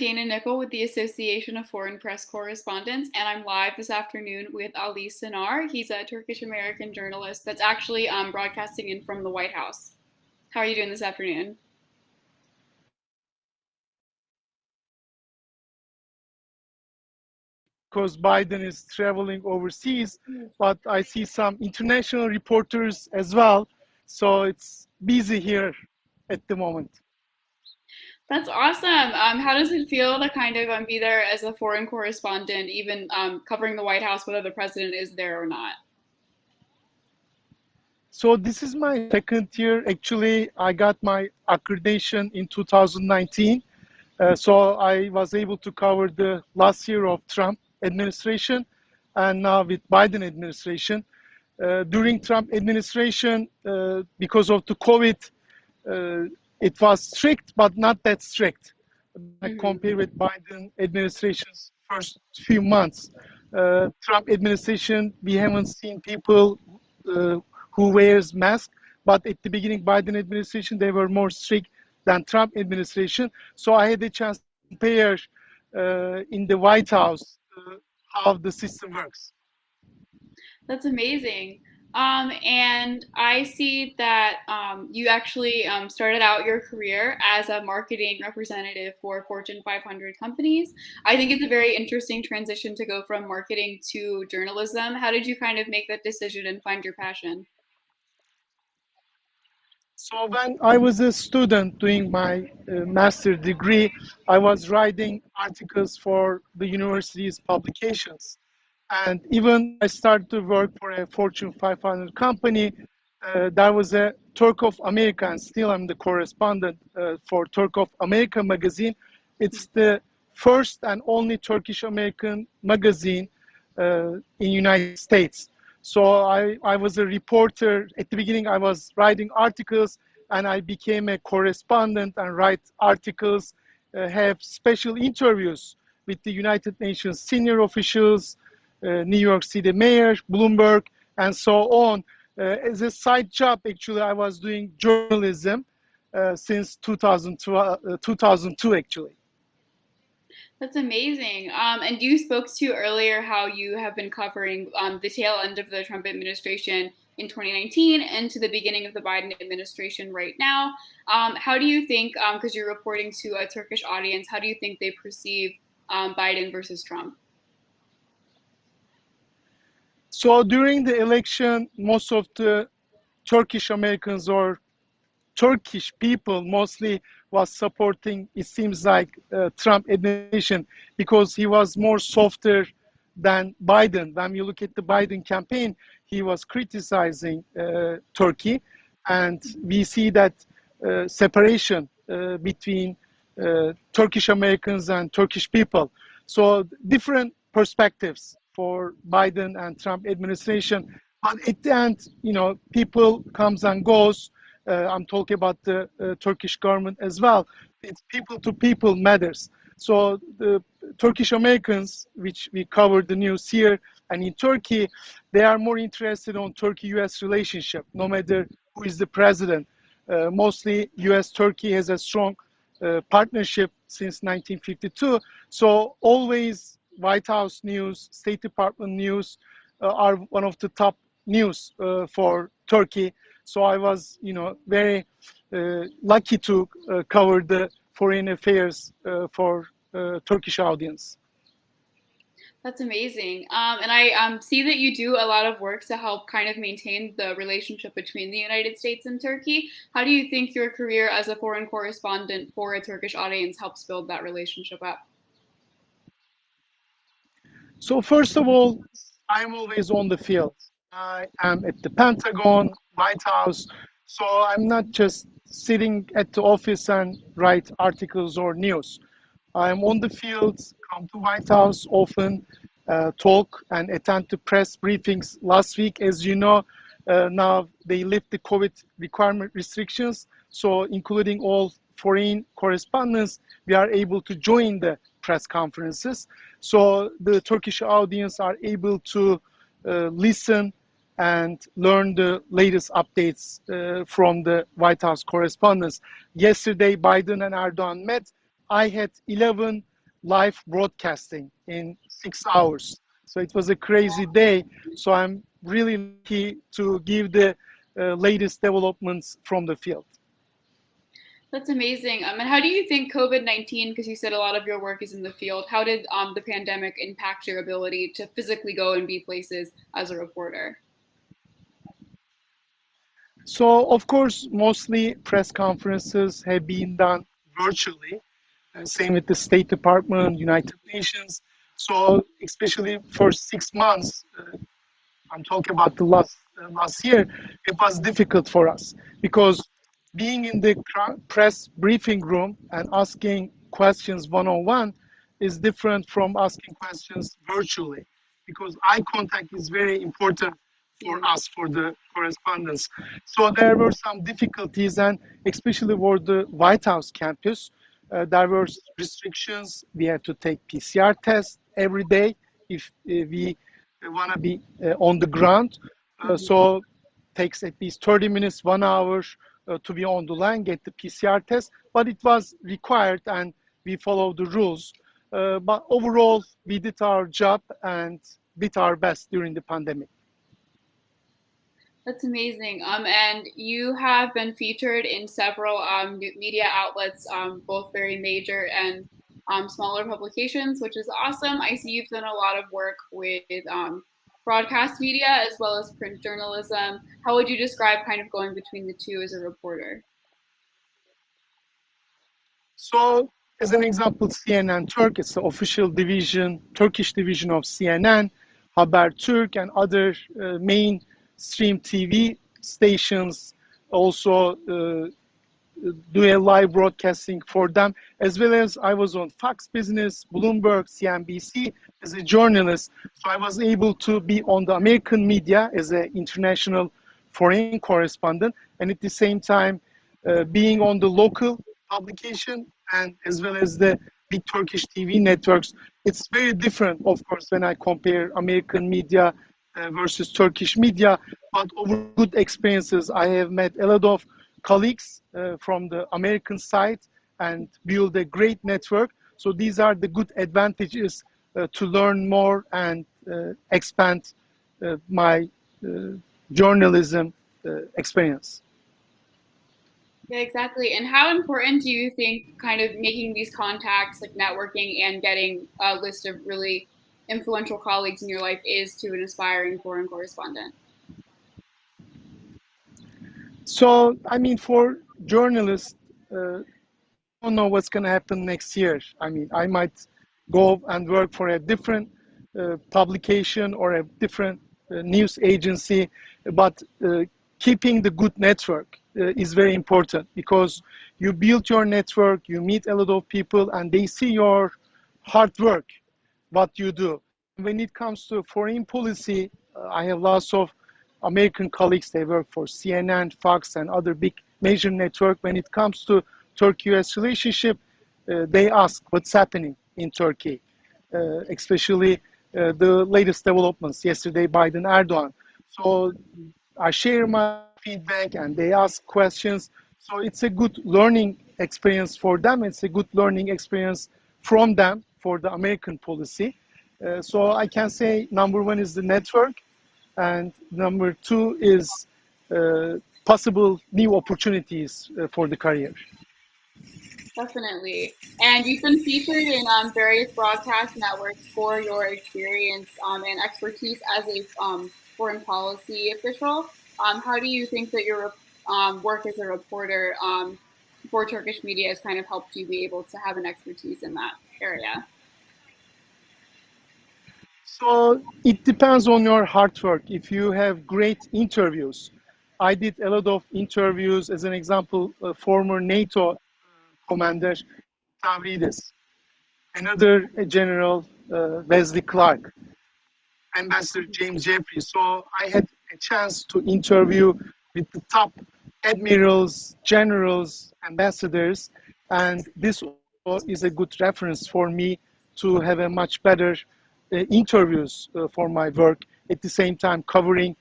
Dana Nickel with the Association of Foreign Press Correspondents, and I'm live this afternoon with Ellis Cinar. He's a Turkish-American journalist that's actually broadcasting in from the White House. How are you doing this afternoon? Because Biden is traveling overseas, but I see some international reporters as well. So it's busy here at the moment. That's awesome. How does it feel to kind of be there as a foreign correspondent, even covering the White House, whether the president is there or not? So this is my second year. Actually, I got my accreditation in 2019. So I was able to cover the last year of Trump administration and now with Biden administration. During Trump administration, because of the COVID, it was strict, but not that strict. I compare with Biden administration's first few months. Trump administration, we haven't seen people who wears masks, but at the beginning, Biden administration, they were more strict than Trump administration. So I had a chance to compare in the White House how the system works. That's amazing. And I see that you actually started out your career as a marketing representative for Fortune 500 companies. I think it's a very interesting transition to go from marketing to journalism. How did you kind of make that decision and find your passion? So when I was a student doing my master's degree, I was writing articles for the university's publications. And even I started to work for a Fortune 500 company. There was a Turk of America, and still I'm the correspondent for Turk of America magazine. It's the first and only Turkish American magazine in United States. So I was a reporter. At the beginning, I was writing articles, and I became a correspondent and write articles, have special interviews with the United Nations senior officials, New York City mayor, Bloomberg, and so on. As a side job, actually, I was doing journalism since 2002, actually. That's amazing. And you spoke to earlier how you have been covering the tail end of the Trump administration in 2019 and to the beginning of the Biden administration right now. How do you think, because you're reporting to a Turkish audience, how do you think they perceive Biden versus Trump? So during the election, most of the Turkish Americans or Turkish people mostly was supporting, it seems like, Trump administration because he was more softer than Biden. When you look at the Biden campaign, he was criticizing Turkey, and we see that separation between Turkish Americans and Turkish people. So different perspectives for Biden and Trump administration. But at the end, you know, people comes and goes. I'm talking about the Turkish government as well. It's people to people matters. So the Turkish Americans, which we covered the news here and in Turkey, they are more interested on Turkey-US relationship, no matter who is the president. Mostly US-Turkey has a strong partnership since 1952. So always White House news, State Department news are one of the top news for Turkey. So I was, you know, very lucky to cover the foreign affairs for Turkish audience. That's amazing. And I see that you do a lot of work to help kind of maintain the relationship between the United States and Turkey. How do you think your career as a foreign correspondent for a Turkish audience helps build that relationship up? So first of all, I'm always on the field. I am at the Pentagon, White House. So I'm not just sitting at the office and write articles or news. I'm on the field, come to White House often, talk and attend to press briefings. Last week, as you know, now they lift the COVID requirement restrictions. So including all foreign correspondents, we are able to join the press conferences. So the Turkish audience are able to listen and learn the latest updates from the White House correspondents. Yesterday, Biden and Erdogan met. I had 11 live broadcasting in 6 hours. So it was a crazy day. So I'm really lucky to give the latest developments from the field. That's amazing. And how do you think COVID-19, because you said a lot of your work is in the field, how did the pandemic impact your ability to physically go and be places as a reporter? So, of course, mostly press conferences have been done virtually. Same with the State Department, United Nations. So, especially for 6 months, I'm talking about the last year, it was difficult for us because being in the press briefing room and asking questions one-on-one is different from asking questions virtually, because eye contact is very important for us, for the correspondents. So there were some difficulties, and especially for the White House campus, there were restrictions. We had to take PCR tests every day if we want to be on the ground. So takes at least 30 minutes, 1 hour to be on the line, get the PCR test. But it was required and we followed the rules. But overall, we did our job and did our best during the pandemic. That's amazing. And you have been featured in several media outlets, both very major and smaller publications, which is awesome. I see you've done a lot of work with broadcast media as well as print journalism. How would you describe kind of going between the two as a reporter? So, as an example, CNN Turk, it's the official division, Turkish division of CNN, Habertürk, and other mainstream TV stations also do a live broadcasting for them, as well as I was on Fox Business, Bloomberg, CNBC as a journalist. So I was able to be on the American media as an international foreign correspondent, and at the same time being on the local publication and as well as the big Turkish TV networks. It's very different, of course, when I compare American media versus Turkish media, but over good experiences. I have met a lot of colleagues from the American side and build a great network. So these are the good advantages to learn more and expand my journalism experience. Yeah, exactly. And how important do you think kind of making these contacts, like networking and getting a list of really influential colleagues in your life is to an aspiring foreign correspondent? So, I mean, for journalists, I don't know what's going to happen next year. I mean, I might go and work for a different publication or a different news agency, but keeping the good network is very important, because you build your network, you meet a lot of people, and they see your hard work, what you do. When it comes to foreign policy, I have lots of American colleagues. They work for CNN, Fox, and other big major network. When it comes to Turkey-US relationship, they ask what's happening in Turkey, especially the latest developments yesterday, Biden, Erdogan. So I share my feedback and they ask questions. So it's a good learning experience for them. It's a good learning experience from them for the American policy. So I can say number one is the network, and number two is possible new opportunities for the career. Definitely. And you've been featured in various broadcast networks for your experience and expertise as a foreign policy official. How do you think that your work as a reporter for Turkish media has kind of helped you be able to have an expertise in that area? So it depends on your hard work. If you have great interviews, I did a lot of interviews. As an example, former NATO commander Stavridis, another general Wesley Clark, Ambassador James Jeffrey. So I had a chance to interview with the top admirals, generals, ambassadors, and this is a good reference for me to have a much better interviews for my work, at the same time covering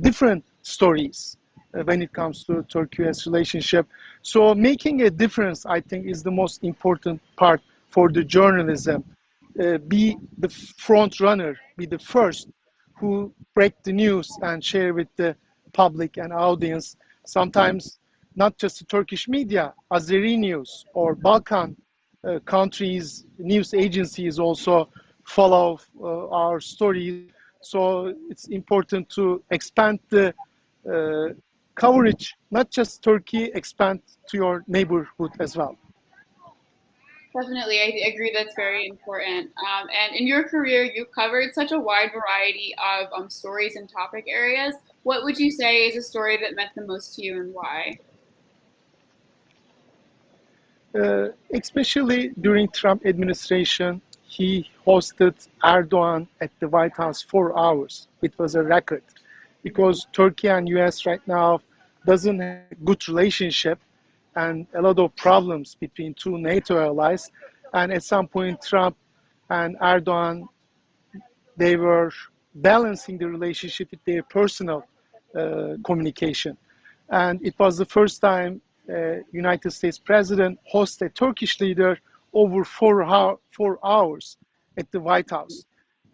different stories when it comes to Turkey-US relationship. So making a difference, I think, is the most important part for the journalism. Be the front runner, be the first who break the news and share with the public and audience. Sometimes not just the Turkish media, Azeri news or Balkan countries, news agencies also follow our stories. So it's important to expand the coverage, not just Turkey, expand to your neighborhood as well. Definitely, I agree that's very important. And in your career, you've covered such a wide variety of stories and topic areas. What would you say is a story that meant the most to you and why? Especially during Trump administration, he hosted Erdogan at the White House 4 hours. It was a record because Turkey and US right now doesn't have a good relationship and a lot of problems between two NATO allies. And at some point, Trump and Erdogan, they were balancing the relationship with their personal communication. And it was the first time United States president hosted a Turkish leader over 4 hours at the White House.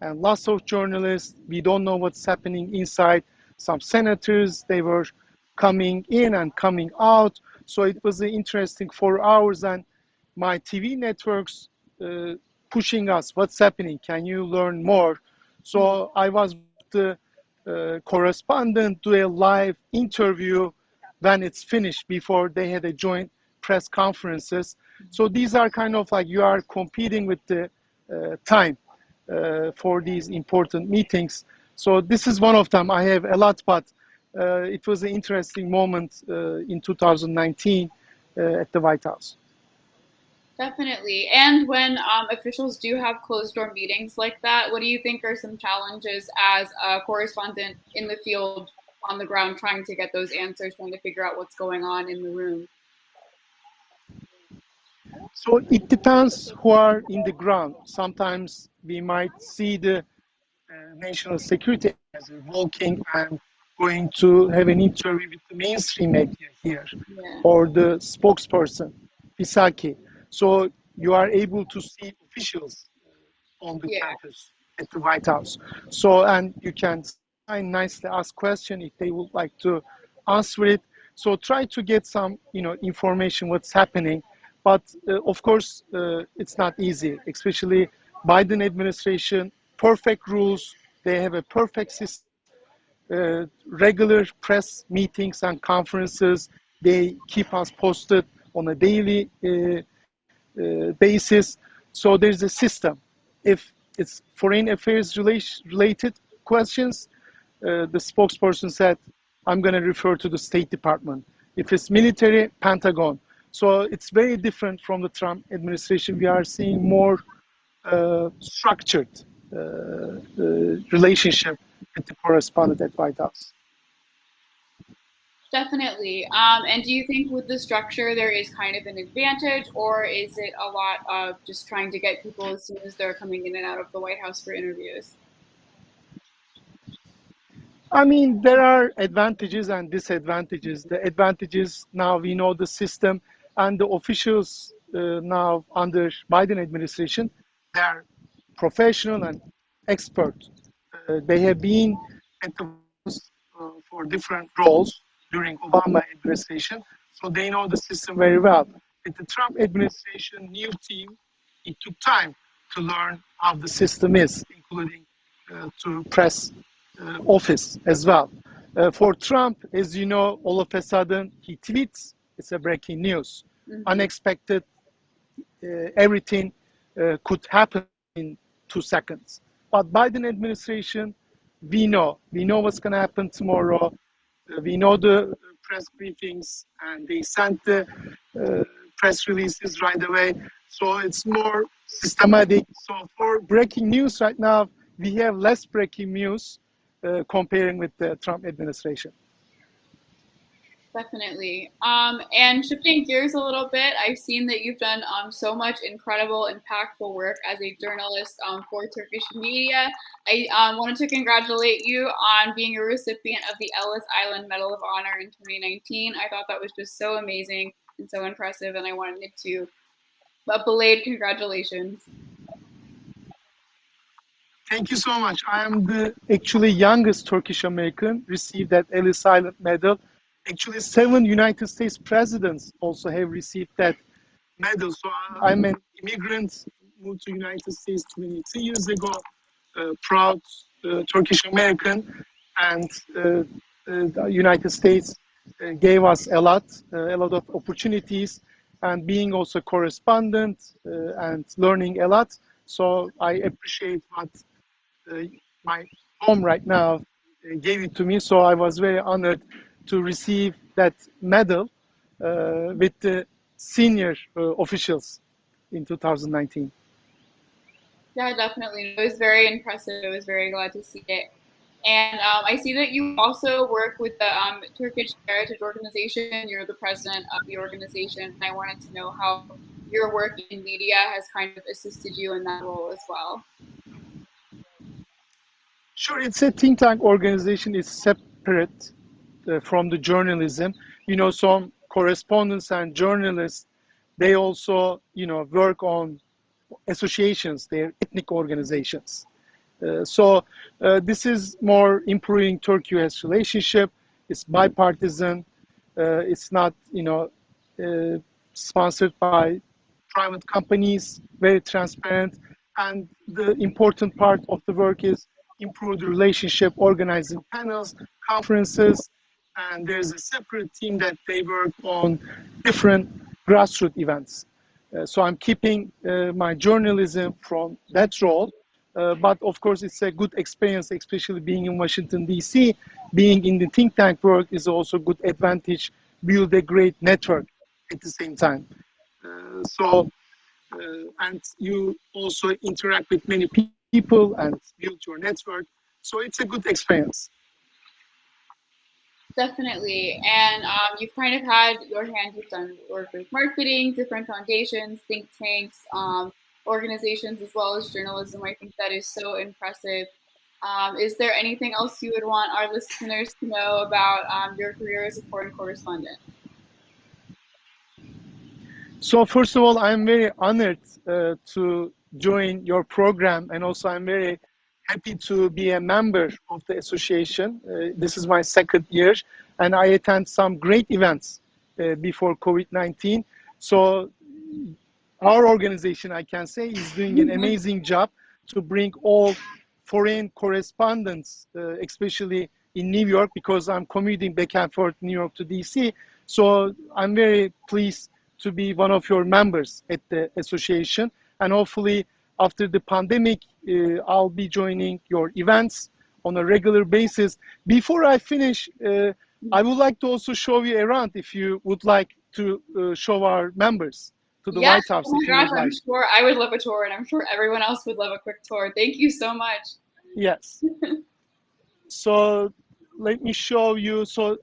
And lots of journalists, we don't know what's happening inside. Some senators, they were coming in and coming out. So it was an interesting 4 hours, and my TV networks pushing us, what's happening? Can you learn more? So I was the correspondent to a live interview when it's finished before they had a joint press conferences. So these are kind of like you are competing with the time for these important meetings. So this is one of them. I have a lot, but it was an interesting moment in 2019 at the White House. Definitely. And when officials do have closed door meetings like that, what do you think are some challenges as a correspondent in the field on the ground trying to get those answers, trying to figure out what's going on in the room? So it depends who are in the ground. Sometimes we might see the national security advisor walking and going to have an interview with the mainstream media here, Yeah. or the spokesperson, Pisaki. So you are able to see officials on the Yeah. campus at the White House. So, and you can nicely ask question if they would like to answer it. So try to get some, information what's happening. But of course, it's not easy, especially Biden administration, perfect rules. They have a perfect system, regular press meetings and conferences. They keep us posted on a daily basis. So there's a system. If it's foreign affairs related questions, the spokesperson said, I'm going to refer to the State Department. If it's military, Pentagon. So it's very different from the Trump administration. We are seeing more structured relationship with the correspondent at White House. Definitely. And do you think with the structure there is kind of an advantage, or is it a lot of just trying to get people as soon as they're coming in and out of the White House for interviews? I mean, there are advantages and disadvantages. The advantages, now we know the system, and the officials now under Biden administration, they are professional and expert. They have been at the for different roles during Obama administration, so they know the system very well. With the Trump administration, new team, it took time to learn how the system is, including to press office as well. For Trump, as you know, all of a sudden he tweets, it's a breaking news. Mm-hmm. Unexpected, everything could happen in 2 seconds. But Biden administration, we know what's going to happen tomorrow. We know the press briefings, and they sent the press releases right away. So it's more systematic. So for breaking news right now, we have less breaking news comparing with the Trump administration. Definitely. And shifting gears a little bit, I've seen that you've done so much incredible, impactful work as a journalist for Turkish media. I wanted to congratulate you on being a recipient of the Ellis Island Medal of Honor in 2019. I thought that was just so amazing and so impressive, and I wanted to a belated congratulations. Thank you so much. I am the actually youngest Turkish American received that Ellis Silent Medal. Actually, 7 United States presidents also have received that medal. So I'm an immigrant, moved to United States 23 years ago, proud Turkish American, and the United States gave us a lot of opportunities, and being also correspondent and learning a lot. So I appreciate what my home right now gave it to me. So I was very honored to receive that medal with the senior officials in 2019. Yeah, definitely. It was very impressive. I was very glad to see it. And I see that you also work with the Turkish Heritage Organization. You're the president of the organization. And I wanted to know how your work in media has kind of assisted you in that role as well. Sure, it's a think tank organization. It's separate from the journalism. You know, some correspondents and journalists, they also, work on associations, they're ethnic organizations. So this is more improving Turkey-US relationship. It's bipartisan. It's not, sponsored by private companies, very transparent. And the important part of the work is improve the relationship, organizing panels, conferences, and there's a separate team that they work on different grassroots events. So I'm keeping my journalism from that role, but of course it's a good experience, especially being in Washington, D.C. Being in the think tank work is also a good advantage, build a great network at the same time. And you also interact with many people and build your network. So it's a good experience. Definitely. And you've kind of had your hand, you've done work with marketing, different foundations, think tanks, organizations, as well as journalism. I think that is so impressive. Is there anything else you would want our listeners to know about your career as a foreign correspondent? So first of all, I'm very honored to join your program, and also I'm very happy to be a member of the association. This is my second year, and I attend some great events before COVID-19. So our organization, I can say, is doing an amazing job to bring all foreign correspondents, especially in New York, because I'm commuting back and forth New York to DC. So I'm very pleased to be one of your members at the association, and hopefully after the pandemic, I'll be joining your events on a regular basis. Before I finish, I would like to also show you around if you would like to show our members to the Yes, White House. oh my If you gosh, would I'm like. sure I would love a tour, and I'm sure everyone else would love a quick tour. Thank you so much. Yes. So let me show you. So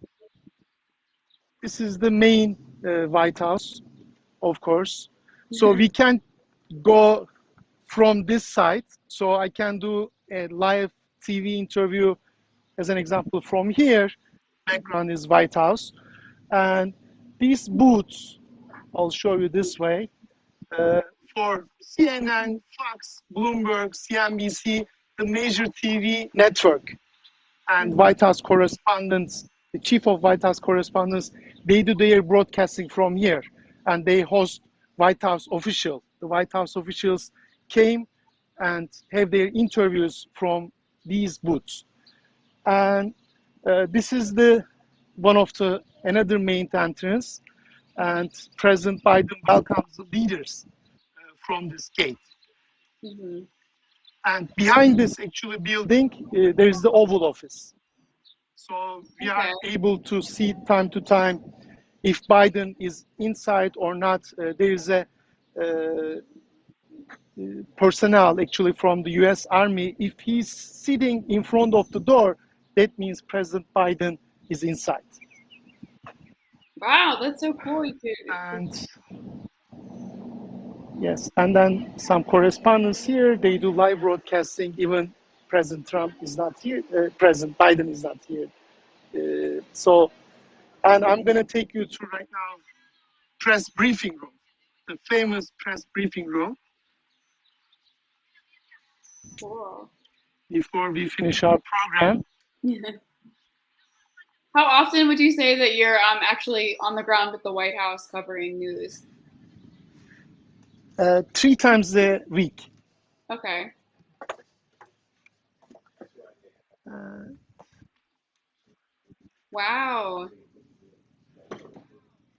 this is the main White House, of course. So we can go from this side. So I can do a live TV interview, as an example, from here. Background is White House. And these booths, I'll show you this way, for CNN, Fox, Bloomberg, CNBC, the major TV network, and White House correspondents, the chief of White House correspondents, they do their broadcasting from here, and they host White House officials. The White House officials came and have their interviews from these booths. And this is the one of the another main entrance, and President Biden welcomes the leaders from this gate. Mm-hmm. And behind this actually building, there is the Oval Office. So we are able to see time to time if Biden is inside or not. There is a personnel actually from the US Army. If he's sitting in front of the door, that means President Biden is inside. Wow, that's so cool. And yes, and then some correspondents here, they do live broadcasting. Even President Trump is not here, President Biden is not here. So, and I'm going to take you to right now press briefing room. the famous press briefing room Cool. before we finish our program. How often would you say that you're actually on the ground at the White House covering news? 3 times a week. Okay. Wow.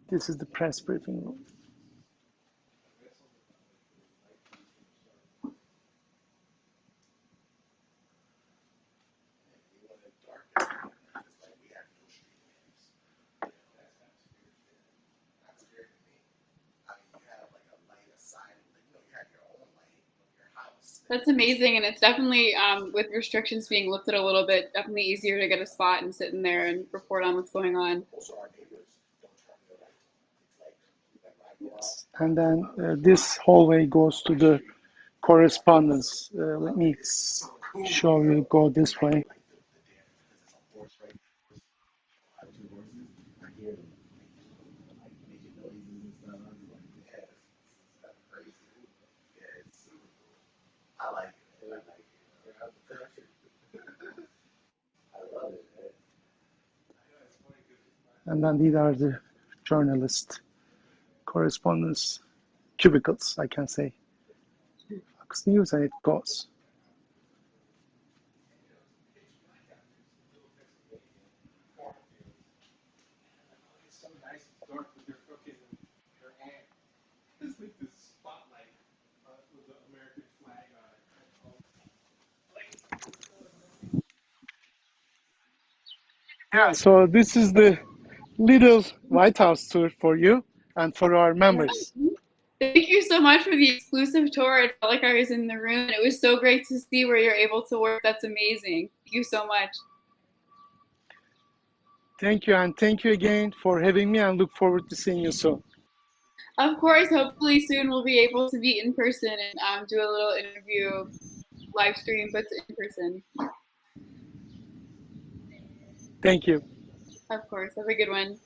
This is the press briefing room. That's amazing, and it's definitely, with restrictions being lifted a little bit, definitely easier to get a spot and sit in there and report on what's going on. Yes. And then this hallway goes to the correspondence. Let me show you, go this way. And then these are the journalist correspondence cubicles, I can say. Fox News, and it goes. Yeah, so this is the little White House tour for you and for our members. Thank you so much for the exclusive tour. It felt like I was in the room, and it was so great to see where you're able to work. That's amazing. Thank you so much. Thank you, and thank you again for having me, and look forward to seeing you soon. Of course, hopefully soon we'll be able to be in person and do a little interview live stream, but in person. Thank you. Of course. Have a good one.